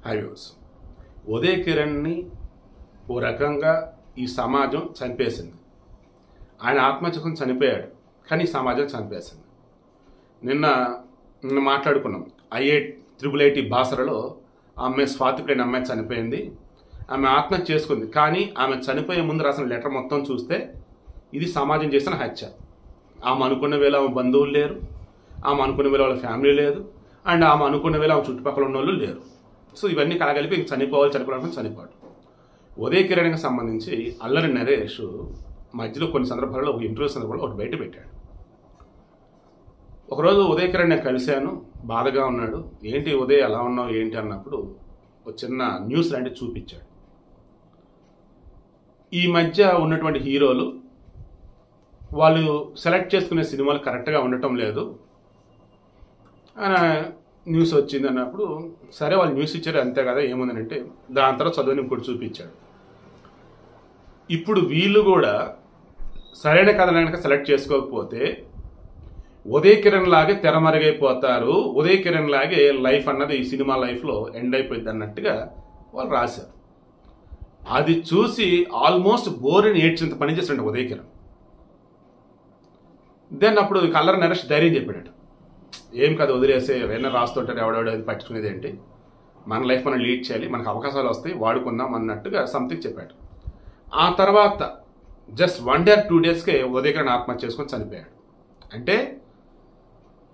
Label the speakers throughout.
Speaker 1: హైవ్యూస్ ఉదయ్ కిరణ్ని ఓ రకంగా ఈ సమాజం చంపేసింది. ఆయన ఆత్మహత్యకు చనిపోయాడు, కానీ ఈ సమాజం చంపేసింది. నిన్న మాట్లాడుకున్నాం. IIT బాసరలో ఆ అమ్మాయి స్వాతిప్రియ అమ్మాయి చనిపోయింది. ఆమె ఆత్మహత్య చేసుకుంది, కానీ ఆమె చనిపోయే ముందు రాసిన లెటర్ మొత్తం చూస్తే ఇది సమాజం చేసిన హత్య. ఆమె అనుకున్న వేళ ఆమె బంధువులు లేరు, ఆమె అనుకున్న వేళ వాళ్ళ ఫ్యామిలీ లేదు, అండ్ ఆమె అనుకున్న వేళ ఆమె చుట్టుపక్కల ఉన్న వాళ్ళు లేరు. సో ఇవన్నీ కలగలిపి ఇంక చనిపోవాలని చనిపోవడం. ఉదయ్ కిరణ్కి సంబంధించి అల్లరి నరేష్ మధ్యలో కొన్ని సందర్భాల్లో ఒక ఇంటర్వ్యూ సందర్భంలో ఒకటి బయట పెట్టాడు. ఒకరోజు ఉదయ్ కిరణ్ నేను కలిశాను, బాధగా ఉన్నాడు. ఏంటి ఉదయ్ అలా ఉన్నావు ఏంటి అన్నప్పుడు ఒక చిన్న న్యూస్ లాంటివి చూపించాడు. ఈ మధ్య ఉన్నటువంటి హీరోలు వాళ్ళు సెలెక్ట్ చేసుకునే సినిమాలు కరెక్ట్గా ఉండటం లేదు అని న్యూస్ వచ్చింది అన్నప్పుడు, సరే వాళ్ళు న్యూస్ ఇచ్చారు అంతే కదా ఏముందనంటే, దాని తర్వాత చదువుని ఇంకోటి చూపించాడు. ఇప్పుడు వీళ్ళు కూడా సరైన కథలు కనుక సెలెక్ట్ చేసుకోకపోతే ఉదయ్ కిరణ్ లాగే తెరమరుగైపోతారు, ఉదయ్ కిరణ్ లాగే లైఫ్ అన్నది ఈ సినిమా లైఫ్లో ఎండ్ అయిపోయింది అన్నట్టుగా వాళ్ళు రాశారు. అది చూసి ఆల్మోస్ట్ బోర్ని ఏడ్చినంత పని చేసినట్టు ఉదయ్ కిరణ్. దెన్ అప్పుడు అల్లరి నరేష్ ధైర్యం చెప్పాడట, ఏం కాదు వదిలేసే ఏమైనా రాస్తుంటారు, ఎవడెవడో పట్టించుకునేది ఏంటి, మన లైఫ్ మనం లీడ్ చేయాలి, మనకు అవకాశాలు వస్తాయి వాడుకుందాం అన్నట్టుగా సంథింగ్ చెప్పాడు. ఆ తర్వాత జస్ట్ 1 day or 2 daysకే ఉదయ్ కిరణ్ ఆత్మహత్య చేసుకొని చనిపోయాడు. అంటే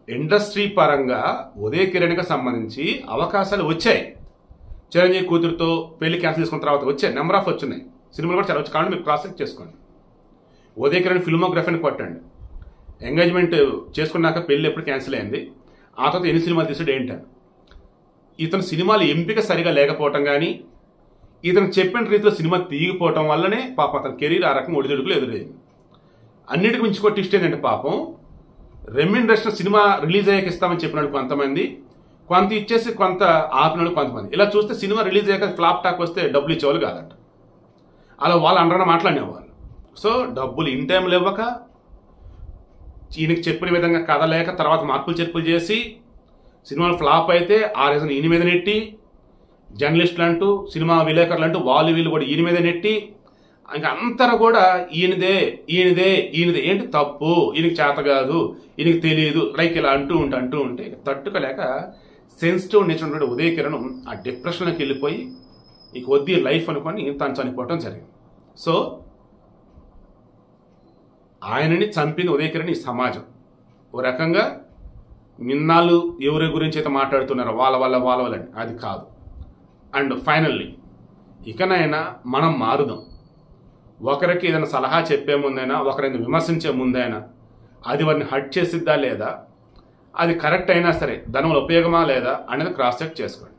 Speaker 1: ఇండస్ట్రీ పరంగా ఉదయ్ కిరణ్కి సంబంధించి అవకాశాలు వచ్చాయి. చిరంజీవి కూతురుతో పెళ్లి క్యాన్సిల్ చేసుకున్న తర్వాత వచ్చాయి, నెంబర్ ఆఫ్ వచ్చినాయి, సినిమాలు కూడా చాలా వచ్చి. కాబట్టి మీరు క్రాస్ చెక్ చేసుకోండి. ఉదయ్ కిరణ్ ఫిల్మోగ్రఫీని కొట్టండి. ఎంగేజ్మెంట్ చేసుకున్నాక పెళ్లి ఎప్పుడు క్యాన్సిల్ అయింది, ఆ తర్వాత ఎన్ని సినిమాలు తీసాడు ఏంటని. ఇతను సినిమాలు ఎంపిక సరిగా లేకపోవటం కానీ, ఇతను చెప్పిన రీతిలో సినిమా తీగిపోవటం వల్లనే పాపం అతని కెరీర్ ఆ రకం ఒడిదుడుకులు ఎదురైంది. అన్నిటికి మించి కూడా ట్విస్ట్ ఏంటంటే, పాపం రెమ్యూనరేషన్ సినిమా రిలీజ్ అయ్యాక ఇస్తామని చెప్పినాడు కొంతమంది, కొంత ఇచ్చేసి కొంత ఆపినాడు కొంతమంది. ఇలా చూస్తే సినిమా రిలీజ్ అయ్యాక ఫ్లాప్ టాక్ వస్తే డబ్బులు ఇచ్చేవాళ్ళు కాదంట, అలా వాళ్ళు అందరూ మాట్లాడేవాళ్ళు. సో డబ్బులు ఇన్ టైంలు ఇవ్వక, ఈయనకి చెప్పిన విధంగా కథ లేక, తర్వాత మార్పులు చెప్పులు చేసి సినిమాలు ఫ్లాప్ అయితే ఆ రీజన్ ఈయన మీద నెట్టి, జర్నలిస్టులు అంటూ సినిమా విలేకరులు అంటూ వాళ్ళు వీళ్ళు కూడా ఈయన మీద నెట్టి, ఇంకా అంతరా కూడా ఈయనదే ఈయనదే ఈయనదే, ఏంటి తప్పు, ఈయనకి చేత కాదు, ఈయనకి తెలియదు, లైక్ ఇలా అంటూ ఉంటే తట్టుకోలేక సెన్సిటివ్ నేర్చుకున్నటువంటి ఉదయ్ కిరణ్ ఆ డిప్రెషన్లోకి వెళ్ళిపోయి ఇక వద్ది లైఫ్ అనుకొని తను చనిపోవటం జరిగింది. సో ఆయనని చంపింది ఉదయ్ కిరణ్ ఈ సమాజం. ఓ రకంగా మిన్నాళ్ళు ఎవరి గురించి అయితే మాట్లాడుతున్నారో వాళ్ళ వల్ల అది కాదు. అండ్ ఫైనల్లీ ఇకనైనా మనం మారుదాం. ఒకరికి ఏదైనా సలహా చెప్పే ముందైనా, ఒకరిని విమర్శించే ముందైనా అది వారిని హర్ట్ చేసిద్దా లేదా, అది కరెక్ట్ అయినా సరే దానివల్ల ఉపయోగమా లేదా అనేది క్రాస్ చెక్ చేసుకోండి.